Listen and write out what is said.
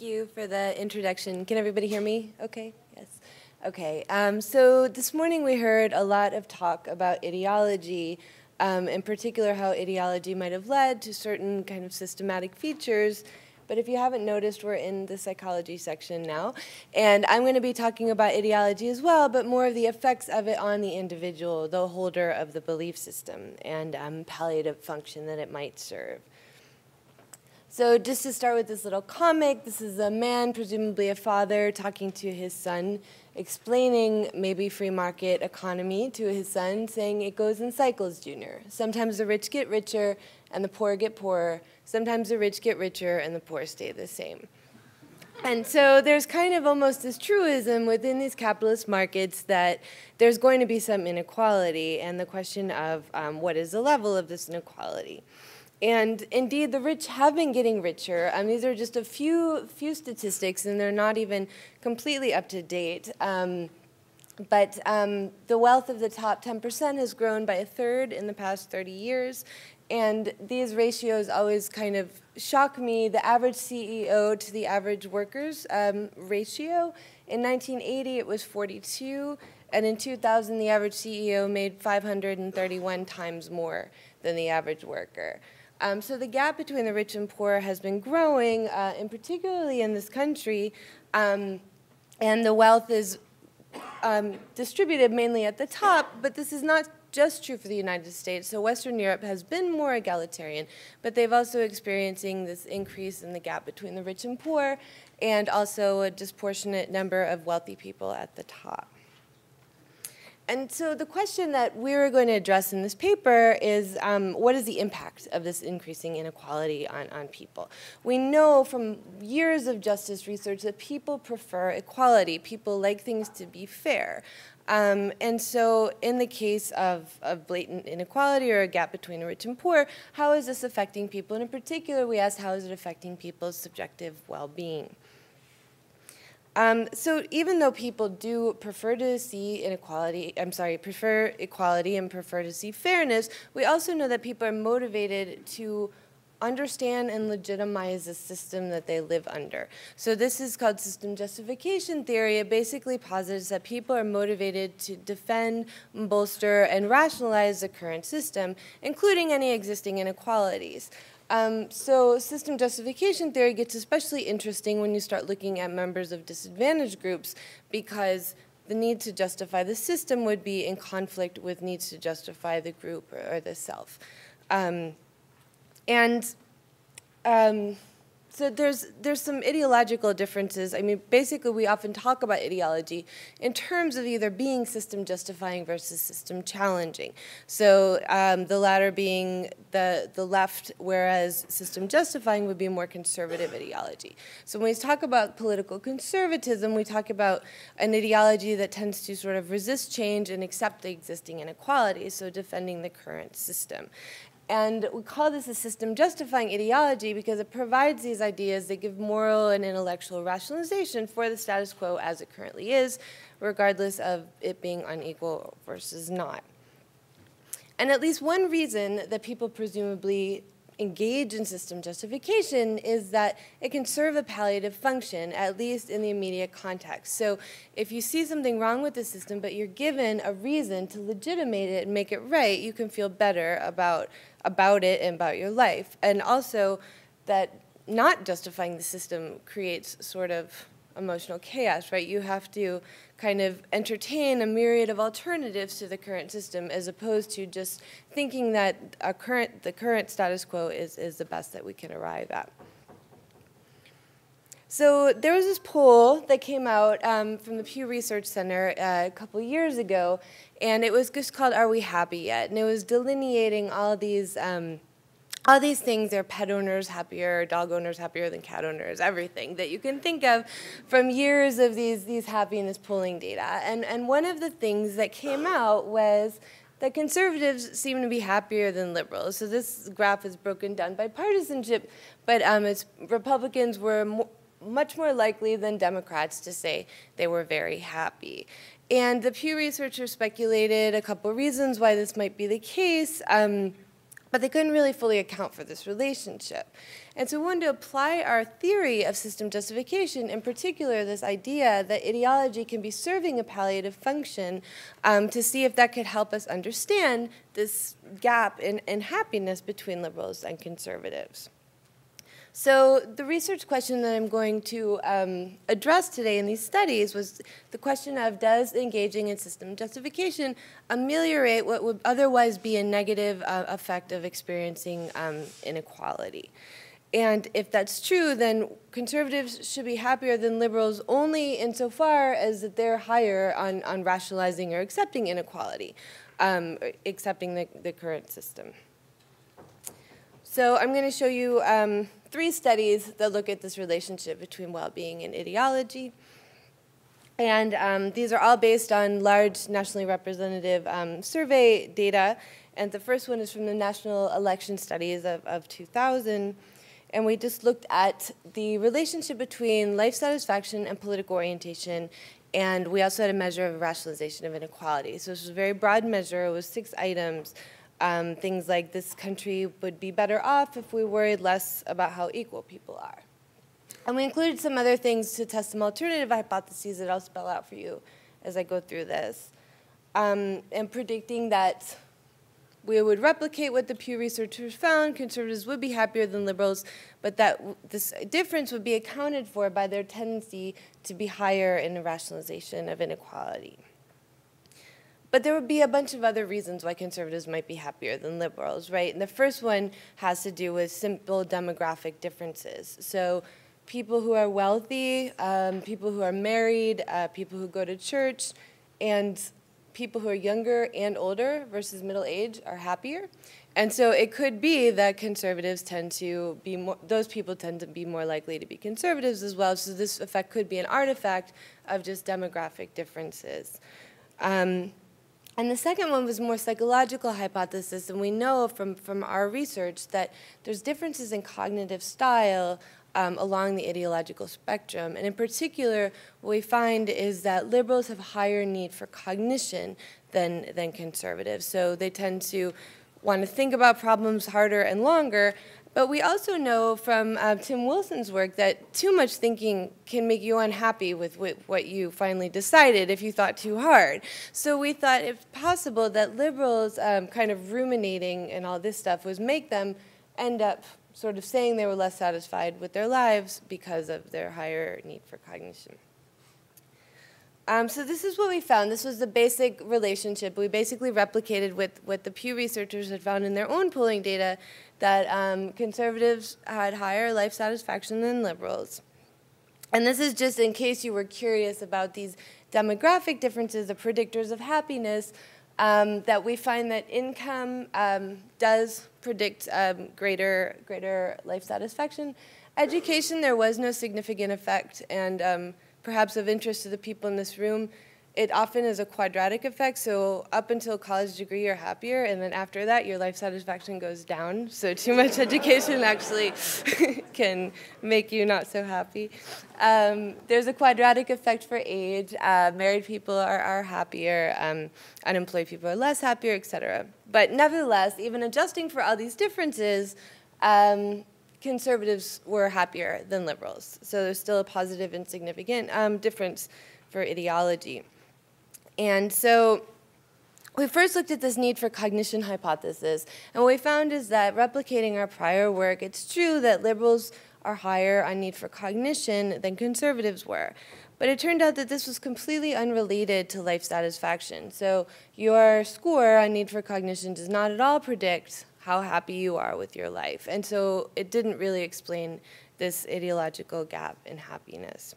you for the introduction. Can everybody hear me? Okay, yes. Okay, so this morning we heard a lot of talk about ideology, in particular how ideology might have led to certain kind of systematic features. But if you haven't noticed, we're in the psychology section now. And I'm going to be talking about ideology as well, but more of the effects of it on the individual, the holder of the belief system, and palliative function that it might serve. So just to start with this little comic, this is a man, presumably a father, talking to his son, explaining maybe free market economy to his son, saying it goes in cycles, Junior. Sometimes the rich get richer and the poor get poorer. Sometimes the rich get richer and the poor stay the same. And so there's kind of almost this truism within these capitalist markets that there's going to be some inequality, and the question of what is the level of this inequality. And indeed, the rich have been getting richer. These are just a few statistics, and they're not even completely up to date. But the wealth of the top 10% has grown by 1/3 in the past 30 years. And these ratios always kind of shock me. The average CEO to the average workers ratio, in 1980 it was 42, and in 2000 the average CEO made 531 times more than the average worker. So the gap between the rich and poor has been growing, and particularly in this country, and the wealth is distributed mainly at the top, but this is not just true for the United States. So Western Europe has been more egalitarian, but they've also experiencing this increase in the gap between the rich and poor, and also a disproportionate number of wealthy people at the top. And so the question that we're going to address in this paper is what is the impact of this increasing inequality on people? We know from years of justice research that people prefer equality. People like things to be fair. And so in the case of blatant inequality or a gap between the rich and poor, how is this affecting people? And in particular, we asked, how is it affecting people's subjective well-being? So even though people do prefer to see prefer equality and prefer to see fairness, we also know that people are motivated to understand and legitimize the system that they live under. So this is called system justification theory. It basically posits that people are motivated to defend, bolster, and rationalize the current system, including any existing inequalities. So system justification theory gets especially interesting when you start looking at members of disadvantaged groups, because the need to justify the system would be in conflict with needs to justify the group or the self. So there's some ideological differences. I mean, basically, we often talk about ideology in terms of either being system justifying versus system challenging. So the latter being the left, whereas system justifying would be a more conservative ideology. So when we talk about political conservatism, we talk about an ideology that tends to sort of resist change and accept the existing inequalities, so defending the current system. And we call this a system-justifying ideology because it provides these ideas that give moral and intellectual rationalization for the status quo as it currently is, regardless of it being unequal versus not. And at least one reason that people presumably engage in system justification is that it can serve a palliative function, at least in the immediate context. So if you see something wrong with the system, but you're given a reason to legitimate it and make it right, you can feel better about it and about your life. And also that not justifying the system creates sort of emotional chaos, right? You have to kind of entertain a myriad of alternatives to the current system, as opposed to just thinking that the current status quo is the best that we can arrive at. So there was this poll that came out from the Pew Research Center a couple years ago, and it was just called "Are We Happy Yet?" And it was delineating all these things. Are pet owners happier, dog owners happier than cat owners, everything that you can think of from years of these happiness polling data. And one of the things that came out was that conservatives seem to be happier than liberals. So this graph is broken down by partisanship, but Republicans were much more likely than Democrats to say they were very happy. And the Pew researchers speculated a couple reasons why this might be the case. But they couldn't really fully account for this relationship. And so we wanted to apply our theory of system justification, in particular this idea that ideology can be serving a palliative function, to see if that could help us understand this gap in happiness between liberals and conservatives. So the research question that I'm going to address today in these studies was the question of, does engaging in system justification ameliorate what would otherwise be a negative effect of experiencing inequality? And if that's true, then conservatives should be happier than liberals only insofar as that they're higher on rationalizing or accepting inequality, accepting the current system. So I'm going to show you 3 studies that look at this relationship between well-being and ideology. And these are all based on large nationally representative survey data. And the first one is from the National Election Studies of 2000. And we just looked at the relationship between life satisfaction and political orientation. And we also had a measure of rationalization of inequality. So this was a very broad measure. It was 6 items. Things like, this country would be better off if we worried less about how equal people are. And we included some other things to test some alternative hypotheses that I'll spell out for you as I go through this. And predicting that we would replicate what the Pew researchers found, conservatives would be happier than liberals, but that this difference would be accounted for by their tendency to be higher in the rationalization of inequality. But there would be a bunch of other reasons why conservatives might be happier than liberals, right? And the first one has to do with simple demographic differences. So people who are wealthy, people who are married, people who go to church, and people who are younger and older versus middle age are happier. And so it could be that conservatives tend to be more, those people tend to be more likely to be conservatives as well. So this effect could be an artifact of just demographic differences. And the second one was more psychological hypothesis, and we know from our research that there's differences in cognitive style along the ideological spectrum. And in particular, what we find is that liberals have a higher need for cognition than conservatives. So they tend to want to think about problems harder and longer. But we also know from Tim Wilson's work that too much thinking can make you unhappy with what you finally decided if you thought too hard. So we thought, if possible, that liberals kind of ruminating and all this stuff was make them end up sort of saying they were less satisfied with their lives because of their higher need for cognition. So this is what we found. This was the basic relationship. We basically replicated what the Pew researchers had found in their own polling data, that conservatives had higher life satisfaction than liberals. And this is just in case you were curious about these demographic differences, the predictors of happiness, that we find that income does predict greater life satisfaction. Education, there was no significant effect, and perhaps of interest to the people in this room, it often is a quadratic effect. So up until college degree, you're happier, and then after that, your life satisfaction goes down. So too much education actually can make you not so happy. There's a quadratic effect for age. Married people are happier. Unemployed people are less happier, etc. But nevertheless, even adjusting for all these differences, conservatives were happier than liberals. So there's still a positive and significant difference for ideology. And so we first looked at this need for cognition hypothesis. And what we found is that replicating our prior work, it's true that liberals are higher on need for cognition than conservatives were. But it turned out that this was completely unrelated to life satisfaction. So your score on need for cognition does not at all predict how happy you are with your life. And so it didn't really explain this ideological gap in happiness.